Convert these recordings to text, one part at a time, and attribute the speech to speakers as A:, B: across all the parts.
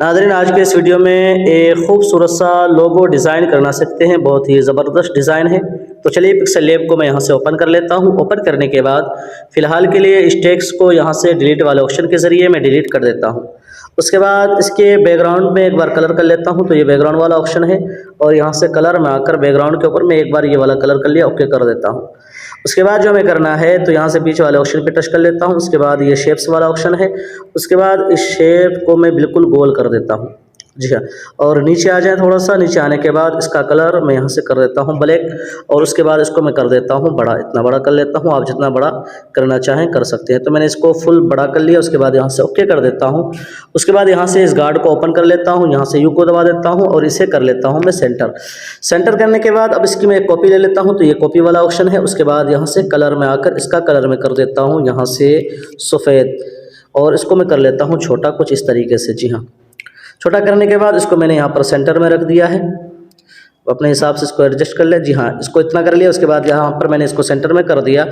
A: नाज़रीन, आज के इस वीडियो में एक खूबसूरत सा लोगो डिज़ाइन करना सकते हैं। बहुत ही ज़बरदस्त डिज़ाइन है। तो चलिए पिक्सल लैब को मैं यहाँ से ओपन कर लेता हूँ। ओपन करने के बाद फ़िलहाल के लिए इस टेक्स्ट को यहाँ से डिलीट वाले ऑप्शन के ज़रिए मैं डिलीट कर देता हूँ। उसके बाद इसके बैकग्राउंड में एक बार कलर कर लेता हूँ। तो ये बैकग्राउंड वाला ऑप्शन है और यहाँ से कलर में आकर बैकग्राउंड के ऊपर मैं एक बार ये वाला कलर कर लिया, ओके कर देता हूँ। उसके बाद जो हमें करना है तो यहाँ से बीच वाले ऑप्शन पे टच कर लेता हूँ। उसके बाद ये शेप्स वाला ऑप्शन है। उसके बाद इस शेप को मैं बिल्कुल गोल कर देता हूँ। जी हाँ, और नीचे आ जाए, थोड़ा सा नीचे आने के बाद इसका कलर मैं यहाँ से कर देता हूँ ब्लैक। और उसके बाद इसको मैं कर देता हूँ बड़ा, इतना बड़ा कर लेता हूँ। आप जितना बड़ा करना चाहें कर सकते हैं। तो मैंने इसको फुल बड़ा कर लिया। उसके बाद यहाँ से ओके कर देता हूँ। उसके बाद यहाँ से इस गार्ड को ओपन कर लेता हूँ, यहाँ से यू को दबा देता हूँ और इसे कर लेता हूँ मैं सेंटर करने के बाद अब इसकी मैं एक कॉपी ले लेता हूँ। तो ये कॉपी वाला ऑप्शन है। उसके बाद यहाँ से कलर में आकर इसका कलर मैं कर देता हूँ यहाँ से सफ़ेद, और इसको मैं कर लेता हूँ छोटा कुछ इस तरीके से। जी हाँ, छोटा करने के बाद इसको मैंने यहाँ पर सेंटर में रख दिया है। अपने हिसाब से इसको एडजस्ट कर ले। जी हाँ, इसको इतना कर लिया। उसके बाद यहाँ पर मैंने इसको सेंटर में कर दिया।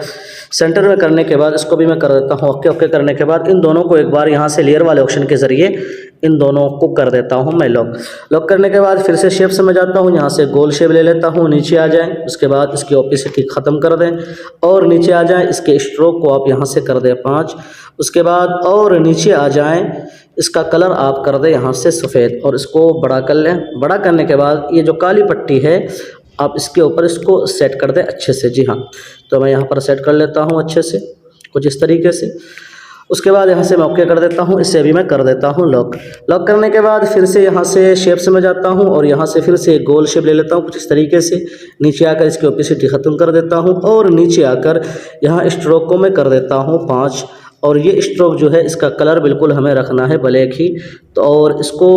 A: सेंटर में करने के बाद इसको भी मैं कर देता हूँ ओके। ओके करने के बाद इन दोनों को एक बार यहाँ से लेयर वाले ऑप्शन के ज़रिए इन दोनों को कर देता हूँ मैं लॉक करने के बाद फिर से शेप से मैं जाता हूँ, यहाँ से गोल शेप ले लेता हूँ। नीचे आ जाएँ, उसके बाद इसकी ओपेसिटी ख़त्म कर दें और नीचे आ जाएँ। इसके स्ट्रोक को आप यहाँ से कर दें 5। उसके बाद और नीचे आ जाएँ, इसका कलर आप कर दें यहाँ से सफ़ेद और इसको बड़ा कर लें। बड़ा करने के बाद ये जो काली पट्टी है आप इसके ऊपर इसको सेट कर दें अच्छे से। जी हाँ, तो मैं यहाँ पर सेट कर लेता हूँ अच्छे से कुछ इस तरीके से। उसके बाद यहाँ से मैं ओके कर देता हूँ। इससे भी मैं कर देता हूँ लॉक करने के बाद फिर से यहाँ से शेप से मैं जाता हूँ और यहाँ से फिर से एक गोल शेप ले लेता हूँ कुछ इस तरीके से। नीचे आकर इसकी ओपेसिटी ख़त्म कर देता हूँ और नीचे आकर यहाँ स्ट्रोक को मैं कर देता हूँ 5। और ये स्ट्रोक जो है इसका कलर बिल्कुल हमें रखना है ब्लैक ही। तो और इसको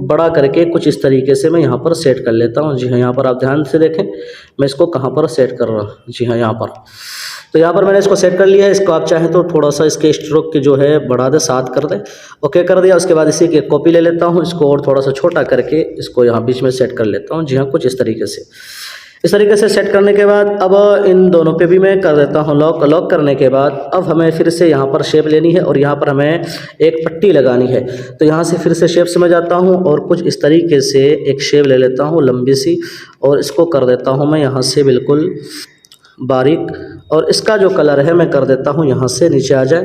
A: बड़ा करके कुछ इस तरीके से मैं यहाँ पर सेट कर लेता हूँ। जी हाँ, यहाँ पर आप ध्यान से देखें मैं इसको कहाँ पर सेट कर रहा हूँ। जी हाँ, यहाँ पर। तो यहाँ पर मैंने इसको सेट कर लिया है। इसको आप चाहें तो थोड़ा सा इसके स्ट्रोक के जो है बढ़ा दे, 7 कर दे। ओके कर दिया। उसके बाद इसी की एक कॉपी ले लेता हूँ, इसको और थोड़ा सा छोटा करके इसको यहाँ बीच में सेट कर लेता हूँ। जी हाँ, कुछ इस तरीके से। इस तरीके से सेट करने के बाद अब इन दोनों पे भी मैं कर देता हूँ लॉक करने के बाद अब हमें फिर से यहाँ पर शेप लेनी है और यहाँ पर हमें एक पट्टी लगानी है। तो यहाँ से फिर से शेप से मैं जाता हूँ और कुछ इस तरीके से एक शेप ले लेता हूँ लंबी सी और इसको कर देता हूँ मैं यहाँ से बिल्कुल बारीक। और इसका जो कलर है मैं कर देता हूँ यहाँ से नीचे आ जाए,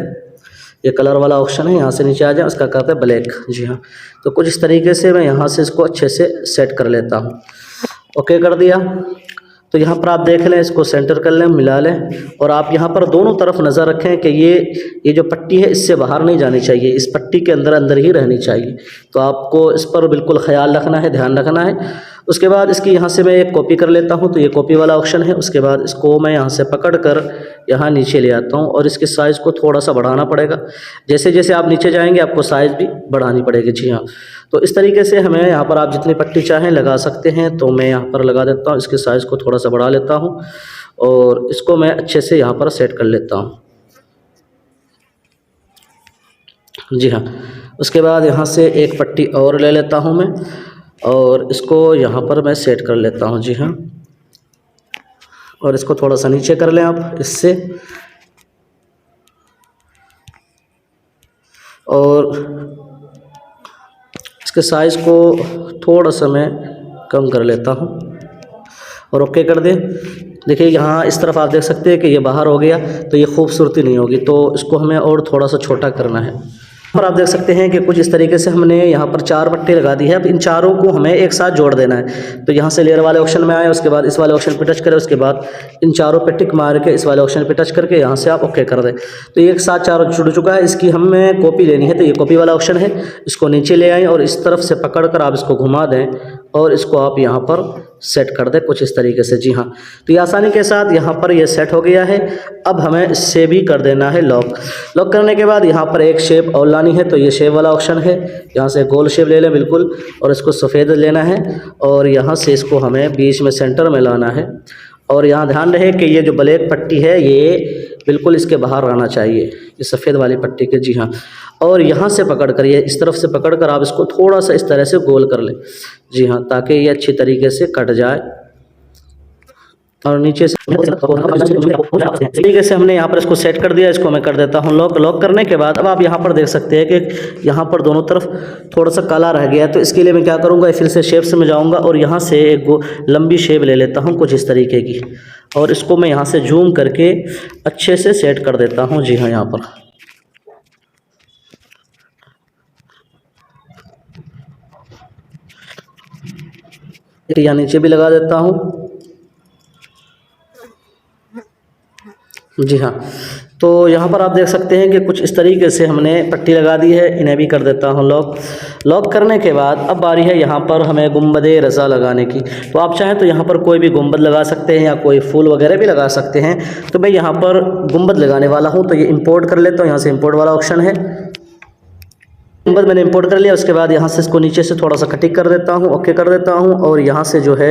A: ये कलर वाला ऑप्शन है, यहाँ से नीचे आ जाए, उसका करते हैं ब्लैक। जी हाँ, तो कुछ इस तरीके से मैं यहाँ से इसको अच्छे से सेट कर लेता हूँ। ओके कर दिया। तो यहाँ पर आप देख लें, इसको सेंटर कर लें, मिला लें और आप यहाँ पर दोनों तरफ नज़र रखें कि ये जो पट्टी है इससे बाहर नहीं जानी चाहिए, इस पट्टी के अंदर ही रहनी चाहिए। तो आपको इस पर बिल्कुल ख्याल रखना है, ध्यान रखना है। उसके बाद इसकी यहाँ से मैं एक कॉपी कर लेता हूँ। तो ये कॉपी वाला ऑप्शन है। उसके बाद इसको मैं यहाँ से पकड़ कर यहाँ नीचे ले आता हूँ और इसके साइज़ को थोड़ा सा बढ़ाना पड़ेगा। जैसे जैसे आप नीचे जाएंगे आपको साइज़ भी बढ़ानी पड़ेगी। जी हाँ, तो इस तरीके से हमें यहाँ पर आप जितनी पट्टी चाहें लगा सकते हैं। तो मैं यहाँ पर लगा देता हूँ, इसके साइज़ को थोड़ा सा बढ़ा लेता हूँ और इसको मैं अच्छे से यहाँ पर सेट कर लेता हूँ। जी हाँ, उसके बाद यहाँ से एक पट्टी और ले लेता हूँ मैं और इसको यहाँ पर मैं सेट कर लेता हूँ। जी हाँ, और इसको थोड़ा सा नीचे कर लें आप इससे, और इसके साइज़ को थोड़ा सा मैं कम कर लेता हूँ और ओके कर दें। देखिए यहाँ इस तरफ आप देख सकते हैं कि ये बाहर हो गया, तो ये खूबसूरती नहीं होगी, तो इसको हमें और थोड़ा सा छोटा करना है। और आप देख सकते हैं कि कुछ इस तरीके से हमने यहाँ पर 4 पट्टी लगा दी है। अब इन चारों को हमें एक साथ जोड़ देना है। तो यहाँ से लेयर वाले ऑप्शन में आए, उसके बाद इस वाले ऑप्शन पे टच करें, उसके बाद इन चारों पे टिक मार के इस वाले ऑप्शन पे टच करके यहाँ से आप ओके कर दें। तो एक साथ चारों जुड़ चुका है। इसकी हमें कॉपी लेनी है। तो ये कॉपी वाला ऑप्शन है, इसको नीचे ले आएँ और इस तरफ से पकड़ कर आप इसको घुमा दें और इसको आप यहाँ पर सेट कर दें कुछ इस तरीके से। जी हाँ, तो ये आसानी के साथ यहाँ पर ये सेट हो गया है। अब हमें इससे भी कर देना है लॉक करने के बाद यहाँ पर एक शेप और लानी है। तो ये शेप वाला ऑप्शन है, यहाँ से गोल शेप ले लें बिल्कुल और इसको सफ़ेद लेना है और यहाँ से इसको हमें बीच में सेंटर में लाना है। और यहाँ ध्यान रहे कि ये जो ब्लैक पट्टी है ये बिल्कुल इसके बाहर रहना चाहिए, ये सफ़ेद वाली पट्टी के। जी हाँ, और यहाँ से पकड़ कर ये इस तरफ से पकड़ कर आप इसको थोड़ा सा इस तरह से गोल कर लें। जी हाँ, ताकि ये अच्छी तरीके से कट जाए। और नीचे से तरीके से हमने यहाँ पर इसको सेट कर दिया। इसको मैं कर देता हूँ लॉक। लॉक करने के बाद अब आप यहाँ पर देख सकते हैं कि यहाँ पर दोनों तरफ थोड़ा सा काला रह गया है। तो इसके लिए मैं क्या करूँगा, फिर से शेप्स में जाऊँगा और यहाँ से एक लंबी शेप ले लेता हूँ कुछ इस तरीके की, और इसको मैं यहाँ से जूम करके अच्छे से सेट कर देता हूँ। जी हाँ, यहाँ पर यहाँ नीचे भी लगा देता हूँ। जी हाँ, तो यहाँ पर आप देख सकते हैं कि कुछ इस तरीके से हमने पट्टी लगा दी है। इन्हें भी कर देता हूँ लॉक। लॉक करने के बाद अब बारी है यहाँ पर हमें गुंबद रज़ा लगाने की। तो आप चाहें तो यहाँ पर कोई भी गुंबद लगा सकते हैं या कोई फूल वगैरह भी लगा सकते हैं। तो मैं यहाँ पर गुंबद लगाने वाला हूँ, तो ये इंपोर्ट कर लेता हूँ। यहाँ से इंपोर्ट वाला ऑप्शन है, गुंबद मैंने इंपोर्ट कर लिया। उसके बाद यहाँ से इसको नीचे से थोड़ा सा कटिंग कर देता हूँ, ओके कर देता हूँ। और यहाँ से जो है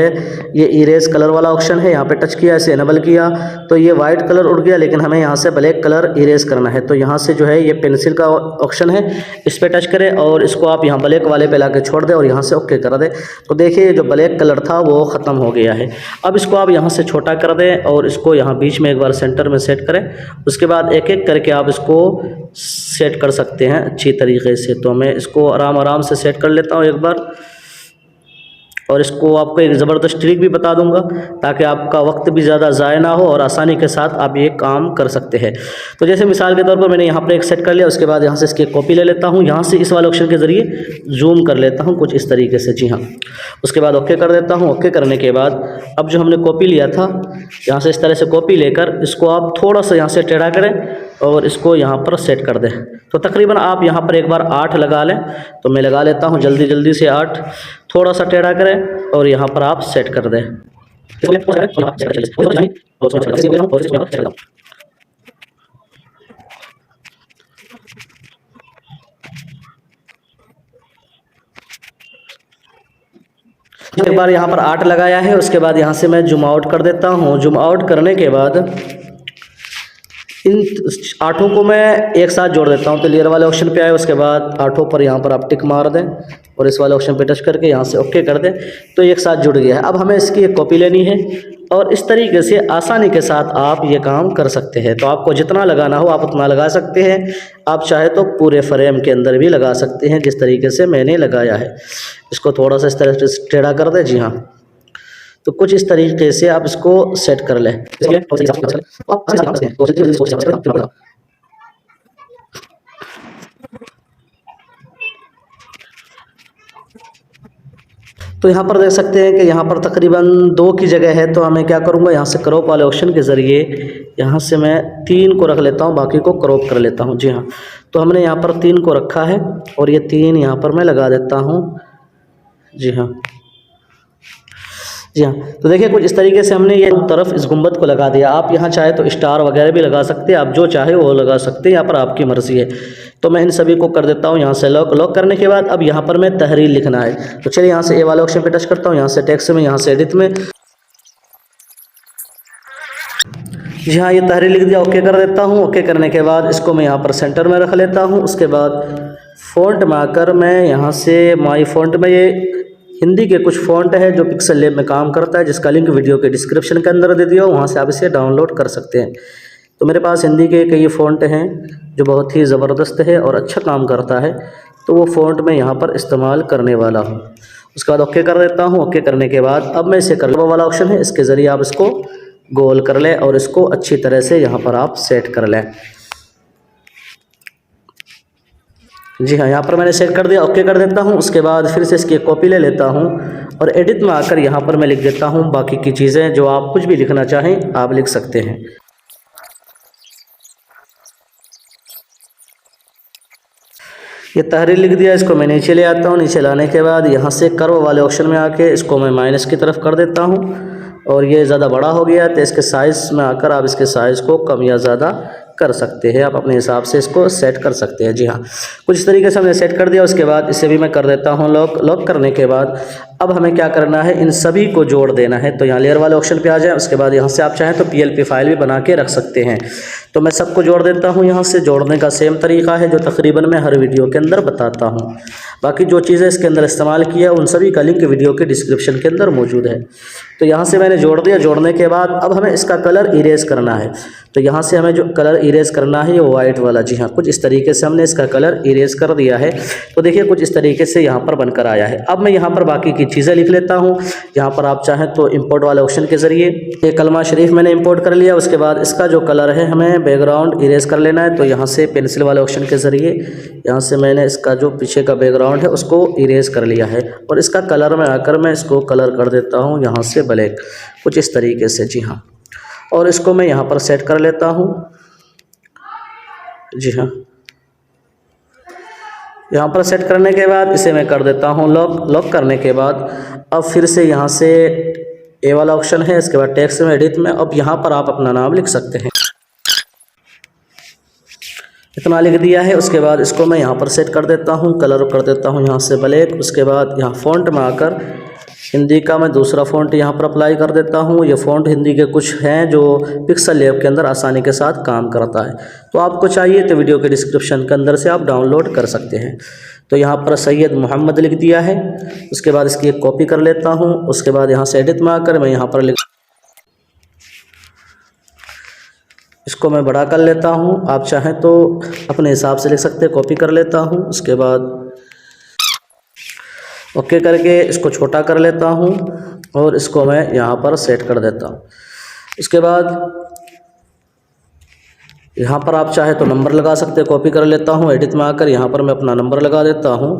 A: ये इरेज कलर वाला ऑप्शन है, यहाँ पे टच किया, इसे इनेबल किया तो ये वाइट कलर उड़ गया, लेकिन हमें यहाँ से ब्लैक कलर इरेज करना है। तो यहाँ से जो है ये पेंसिल का ऑप्शन है, इस पर टच करें और इसको आप यहाँ ब्लैक वाले पे ला के छोड़ दें और यहाँ से ओके कर दें। तो देखिए जो ब्लैक कलर था वो ख़त्म हो गया है। अब इसको आप यहाँ से छोटा कर दें और इसको यहाँ बीच में एक बार सेंटर में सेट करें। उसके बाद एक एक करके आप इसको सेट कर सकते हैं अच्छी तरीके से। तो मैं इसको आराम से सेट कर लेता हूँ एक बार, और इसको आपको एक ज़बरदस्त ट्रिक भी बता दूंगा ताकि आपका वक्त भी ज़्यादा ज़ाया ना हो और आसानी के साथ आप ये काम कर सकते हैं। तो जैसे मिसाल के तौर पर मैंने यहाँ पर एक सेट कर लिया। उसके बाद यहाँ से इसकी कॉपी ले लेता हूँ, यहाँ से इस वाले ऑप्शन के ज़रिए जूम कर लेता हूँ कुछ इस तरीके से। जी हाँ, उसके बाद ओके कर देता हूँ। ओके करने के बाद अब जो हमने कॉपी लिया था, यहाँ से इस तरह से कॉपी लेकर इसको आप थोड़ा सा यहाँ से टेढ़ा करें और इसको यहाँ पर सेट कर दें। तो तकरीबन आप यहाँ पर एक बार 8 लगा लें। तो मैं लगा लेता हूँ जल्दी से 8, थोड़ा सा टेढ़ा करें और यहाँ पर आप सेट कर दें। एक बार यहाँ पर 8 लगाया है। उसके बाद यहाँ से मैं जूम आउट कर देता हूँ। जूम आउट करने के बाद इन 8 को मैं एक साथ जोड़ देता हूँ। तो लेयर वाले ऑप्शन पे आए, उसके बाद 8 पर यहाँ पर आप टिक मार दें और इस वाले ऑप्शन पे टच करके यहाँ से ओके कर दें। तो एक साथ जुड़ गया है। अब हमें इसकी एक कॉपी लेनी है और इस तरीके से आसानी के साथ आप ये काम कर सकते हैं। तो आपको जितना लगाना हो आप उतना लगा सकते हैं। आप चाहे तो पूरे फ्रेम के अंदर भी लगा सकते हैं जिस तरीके से मैंने लगाया है। इसको थोड़ा सा इस तरह से टेढ़ा कर दें। जी हाँ, तो कुछ इस तरीके से आप इसको सेट कर लें। तो यहाँ पर देख सकते हैं कि यहाँ पर तकरीबन 2 की जगह है। तो हमें क्या करूँगा, यहाँ से क्रॉप वाले ऑप्शन के ज़रिए यहाँ से मैं 3 को रख लेता हूँ, बाकी को क्रॉप कर लेता हूँ। जी हाँ, तो हमने यहाँ पर 3 को रखा है और ये 3 यहाँ पर मैं लगा देता हूँ। जी हाँ, तो देखिए कुछ इस तरीके से हमने ये तरफ इस गुंबद को लगा दिया। आप यहाँ चाहे तो स्टार वगैरह भी लगा सकते हैं, आप जो चाहे वो लगा सकते हैं, यहाँ पर आपकी मर्ज़ी है। तो मैं इन सभी को कर देता हूँ यहाँ से लॉक। लॉक करने के बाद अब यहाँ पर मैं तहरीर लिखना है। तो चलिए यहाँ से ए वाले ऑप्शन पे टच करता हूँ, यहाँ से टेक्स्ट में, यहाँ से एडिट में। जी हाँ, ये तहरीर लिख दिया, ओके कर देता हूँ। ओके करने के बाद इसको मैं यहाँ पर सेंटर में रख लेता हूँ। उसके बाद फ़ॉन्ट में आकर मैं यहाँ से माई फ़ॉन्ट में, ये हिंदी के कुछ फ़ॉन्ट है जो पिक्सल लैब में काम करता है, जिसका लिंक वीडियो के डिस्क्रिप्शन के अंदर दे दिया हो, वहाँ से आप इसे डाउनलोड कर सकते हैं। तो मेरे पास हिंदी के कई फ़ॉन्ट हैं जो बहुत ही ज़बरदस्त है और अच्छा काम करता है, तो वो फ़ॉन्ट मैं यहाँ पर इस्तेमाल करने वाला हूँ। उसके बाद ओके कर देता हूँ। ओके करने के बाद अब मैं इसे कर वाला ऑप्शन है, इसके ज़रिए आप इसको गोल कर लें और इसको अच्छी तरह से यहाँ पर आप सेट कर लें। जी हाँ, यहाँ पर मैंने सेट कर दिया, ओके कर देता हूँ। उसके बाद फिर से इसकी कॉपी ले लेता हूँ और एडिट में आकर यहाँ पर मैं लिख देता हूँ बाकी की चीज़ें। जो आप कुछ भी लिखना चाहें आप लिख सकते हैं। ये तहरीर लिख दिया, इसको मैं नीचे ले आता हूँ। नीचे लाने के बाद यहाँ से कर्व वाले ऑप्शन में आके इसको मैं माइनस की तरफ कर देता हूँ और ये ज़्यादा बड़ा हो गया, तो इसके साइज़ में आकर आप इसके साइज़ को कम या ज़्यादा कर सकते हैं। आप अपने हिसाब से इसको सेट कर सकते हैं। जी हाँ, कुछ इस तरीके से हमने सेट कर दिया। उसके बाद इसे भी मैं कर देता हूँ लॉक। लॉक करने के बाद अब हमें क्या करना है, इन सभी को जोड़ देना है। तो यहाँ लेयर वाले ऑप्शन पे आ जाए, उसके बाद यहाँ से आप चाहें तो PLP फाइल भी बना के रख सकते हैं। तो मैं सबको जोड़ देता हूँ। यहाँ से जोड़ने का सेम तरीका है जो तकरीबन मैं हर वीडियो के अंदर बताता हूँ। बाकी जो चीज़ें इसके अंदर इस्तेमाल किया उन सभी का लिंक वीडियो के डिस्क्रिप्शन के अंदर मौजूद है। तो यहाँ से मैंने जोड़ दिया। जोड़ने के बाद अब हमें इसका कलर इरेज करना है। तो यहाँ से हमें जो कलर इरेज करना है ये वाइट वाला, जी हाँ, कुछ इस तरीके से हमने इसका कलर इरेज कर दिया है। तो देखिए कुछ इस तरीके से यहाँ पर बनकर आया है। अब मैं यहाँ पर बाकी की चीज़ें लिख लेता हूँ। यहाँ पर आप चाहें तो इंपोर्ट वाले ऑप्शन के ज़रिए ये कलमा शरीफ मैंने इंपोर्ट कर लिया। उसके बाद इसका जो कलर है हमें बैकग्राउंड इरेज कर लेना है। तो यहाँ से पेंसिल वाले ऑप्शन के ज़रिए यहाँ से मैंने इसका जो पीछे का बैकग्राउंड है उसको इरेज कर लिया है। और इसका कलर में आकर मैं इसको कलर कर देता हूँ यहाँ से ब्लैक, कुछ इस तरीके से, जी हाँ। और इसको मैं यहाँ पर सेट कर लेता हूँ, जी हाँ। यहाँ पर सेट करने के बाद इसे मैं कर देता हूँ लॉक। लॉक करने के बाद अब फिर से यहाँ से ए वाला ऑप्शन है, इसके बाद टेक्स्ट में, एडिट में, अब यहाँ पर आप अपना नाम लिख सकते हैं। इतना लिख दिया है। उसके बाद इसको मैं यहाँ पर सेट कर देता हूँ, कलर कर देता हूँ यहाँ से ब्लैक। उसके बाद यहाँ फ़ॉन्ट में आकर हिंदी का मैं दूसरा फ़ॉन्ट यहाँ पर अप्लाई कर देता हूँ। ये फ़ॉन्ट हिंदी के कुछ हैं जो पिक्सल लैब के अंदर आसानी के साथ काम करता है। तो आपको चाहिए तो वीडियो के डिस्क्रिप्शन के अंदर से आप डाउनलोड कर सकते हैं। तो यहाँ पर सैयद मोहम्मद लिख दिया है। उसके बाद इसकी एक कॉपी कर लेता हूँ। उसके बाद यहाँ से एडिट में आकर मैं यहाँ पर लिख, इसको मैं बड़ा कर लेता हूँ। आप चाहें तो अपने हिसाब से लिख सकते हैं। कॉपी कर लेता हूँ। उसके बाद ओके करके इसको छोटा कर लेता हूँ और इसको मैं यहाँ पर सेट कर देता हूँ। इसके बाद यहाँ पर आप चाहे तो नंबर लगा सकते हैं। कॉपी कर लेता हूँ, एडिट में आकर यहाँ पर मैं अपना नंबर लगा देता हूँ।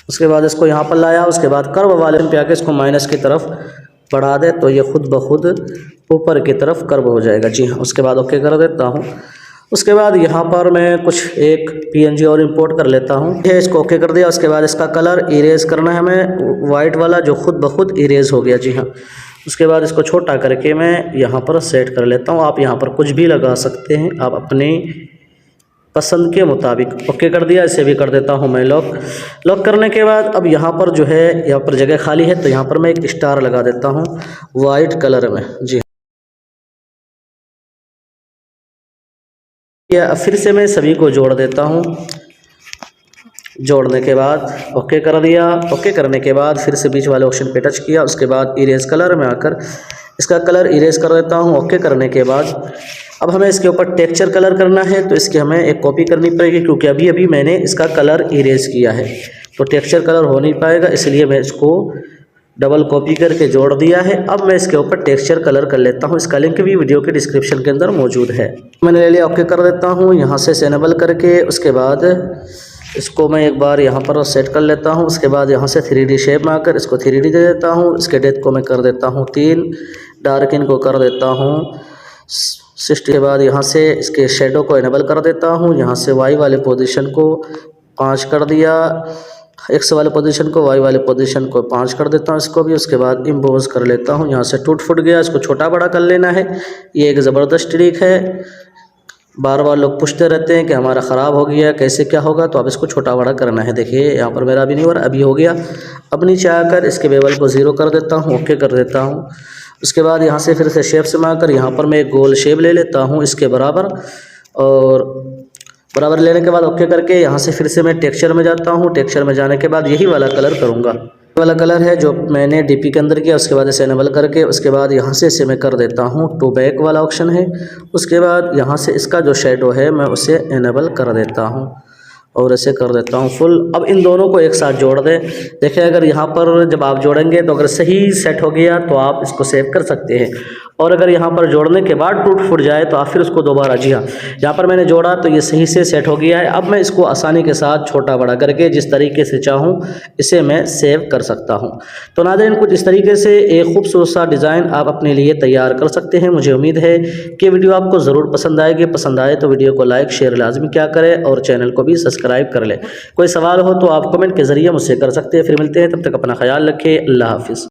A: उसके बाद इसको यहाँ पर लाया। उसके बाद कर्व वाले पे आके इसको माइनस की तरफ बढ़ा दे तो ये खुद ब खुद ऊपर की तरफ कर्व हो जाएगा, जी हाँ। उसके बाद ओके कर देता हूँ। उसके बाद यहाँ पर मैं कुछ एक PNG और इंपोर्ट कर लेता हूँ। ये इसको ओके कर दिया। उसके बाद इसका कलर इरेज करना है हमें, वाइट वाला जो खुद ब खुद इरेज हो गया, जी हाँ। उसके बाद इसको छोटा करके मैं यहाँ पर सेट कर लेता हूँ। आप यहाँ पर कुछ भी लगा सकते हैं, आप अपने पसंद के मुताबिक। ओके कर दिया। इसे भी कर देता हूँ मैं लॉक। लॉक करने के बाद अब यहाँ पर जो है, यहाँ पर जगह खाली है तो यहाँ पर मैं एक स्टार लगा देता हूँ वाइट कलर में, जी। या फिर से मैं सभी को जोड़ देता हूँ। जोड़ने के बाद ओके कर दिया। ओके करने के बाद फिर से बीच वाले ऑप्शन पे टच किया। उसके बाद इरेज कलर में आकर इसका कलर इरेज कर देता हूँ। ओके करने के बाद अब हमें इसके ऊपर टेक्सचर कलर करना है तो इसकी हमें एक कॉपी करनी पड़ेगी, क्योंकि अभी अभी मैंने इसका कलर इरेज किया है तो टेक्सचर कलर हो नहीं पाएगा, इसलिए मैं इसको डबल कॉपी करके जोड़ दिया है। अब मैं इसके ऊपर टेक्सचर कलर कर लेता हूँ। इसका लिंक भी वीडियो के डिस्क्रिप्शन के अंदर मौजूद है। मैंने ले लिया। ओके कर देता हूँ यहाँ से सेनेबल करके। उसके बाद इसको मैं एक बार यहाँ पर सेट कर लेता हूँ। उसके बाद यहाँ से 3D शेप में आकर इसको 3D दे देता हूँ। इसके डेप्थ को मैं कर देता हूँ 3, डार्क इन को कर देता हूँ 60 के बाद यहाँ से इसके शेडो को इनेबल कर देता हूँ। यहाँ से वाई वाले पोजीशन को 5 कर दिया, एक्स वाले पोजीशन को, वाई वाले पोजीशन को 5 कर देता हूँ इसको भी। उसके बाद इम्पोज कर लेता हूँ। यहाँ से टूट फुट गया, इसको छोटा बड़ा कर लेना है। ये एक ज़बरदस्त ट्रिक है। बार बार लोग पूछते रहते हैं कि हमारा ख़राब हो गया, कैसे क्या होगा, तो अब इसको छोटा बड़ा करना है। देखिए यहाँ पर मेरा अभी नहीं हो रहा, अभी हो गया। अब नीचे आकर इसके बेवल को 0 कर देता हूँ। ओके कर देता हूँ। उसके बाद यहाँ से फिर से शेप्स में आकर यहाँ पर मैं एक गोल शेप ले लेता हूँ इसके बराबर, और बराबर लेने के बाद ओके करके यहाँ से फिर से मैं टेक्सचर में जाता हूँ। टेक्सचर में जाने के बाद यही वाला कलर करूँगा, वाला कलर है जो मैंने DP के अंदर किया। उसके बाद इसे इनेबल करके उसके बाद यहाँ से इसे मैं कर देता हूँ टू बैक वाला ऑप्शन है। उसके बाद यहाँ से इसका जो शेडो है मैं उसे इनेबल कर देता हूँ और इसे कर देता हूँ फुल। अब इन दोनों को एक साथ जोड़ दें। देखिए अगर यहाँ पर जब आप जोड़ेंगे तो अगर सही सेट हो गया तो आप इसको सेव कर सकते हैं, और अगर यहाँ पर जोड़ने के बाद टूट फूट जाए तो आप फिर उसको दोबारा, जी हाँ, यहाँ पर मैंने जोड़ा तो ये सही से सेट हो गया है। अब मैं इसको आसानी के साथ छोटा बड़ा करके जिस तरीके से चाहूँ इसे मैं सेव कर सकता हूँ। तो नाज़रीन कुछ इस तरीके से एक खूबसूरत सा डिज़ाइन आप अपने लिए तैयार कर सकते हैं। मुझे उम्मीद है कि वीडियो आपको ज़रूर पसंद आएगी। पसंद आए तो वीडियो को लाइक शेयर लाजमी क्या करें और चैनल को भी सब्सक्राइब कर ले। कोई सवाल हो तो आप कमेंट के ज़रिए मुझसे कर सकते हैं। फिर मिलते हैं, तब तक अपना ख्याल रखें। अल्लाह हाफिज़।